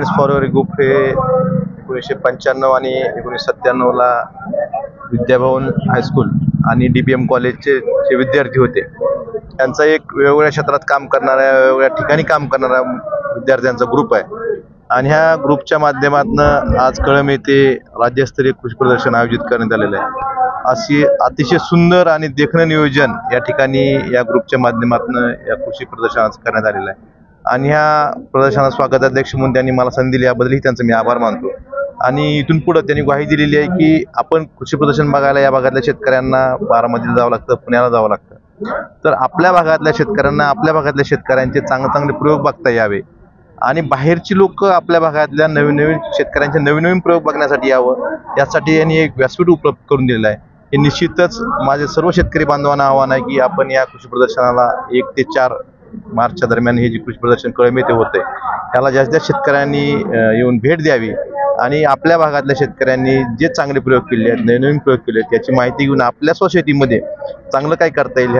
Friends for group हे 1995 आणि 1997ला Vidyabhavan high school आणि DPM कॉलेजचे जे विद्यार्थी होते त्यांचा एक वेगवेगळ्या क्षेत्रात काम करणाऱ्या वेगवेगळ्या ठिकाणी काम करणारा विद्यार्थ्यांचा ग्रुप आहे आणि ह्या ग्रुपच्या माध्यमातून आज कळंब येथे राज्यस्तरीय कृषी प्रदर्शन आयोजित करण्यात आलेलं आहे। अशी अतिशय सुंदर आणि देखणं नियोजन या ठिकाणी या ग्रुपच्या माध्यमातून या कृषी प्रदर्शनाचं करण्यात आलेलं आहे आणि ह्या प्रदर्शनात स्वागताध्यक्ष म्हणून त्यांनी मला संधी दिली याबद्दलही त्यांचं मी आभार मानतो। आणि इथून पुढे त्यांनी ग्वाही दिलेली आहे की आपण कृषी प्रदर्शन बघायला या भागातल्या शेतकऱ्यांना बारामतीला जावं लागतं, पुण्याला जावं लागतं, तर आपल्या भागातल्या शेतकऱ्यांना आपल्या भागातल्या शेतकऱ्यांचे चांगले प्रयोग बघता यावे आणि बाहेरची लोक आपल्या भागातल्या नवीन शेतकऱ्यांचे नवीन प्रयोग बघण्यासाठी यावं यासाठी यांनी एक व्यासपीठ उपलब्ध करून दिलेलं आहे। हे निश्चितच माझे सर्व शेतकरी बांधवांना आव्हान आहे की आपण या कृषी प्रदर्शनाला 1 ते 4 मार्चच्या दरम्यान हे जे कृषी प्रदर्शन कळंब येथे होते त्याला जास्तीत जास्त शेतकऱ्यांनी येऊन भेट द्यावी आणि आपल्या भागातल्या शेतकऱ्यांनी जे चांगले प्रयोग केले आहेत, नवीन प्रयोग केले आहेत त्याची माहिती घेऊन आपल्या स्वशेतीमध्ये चांगलं काय करता येईल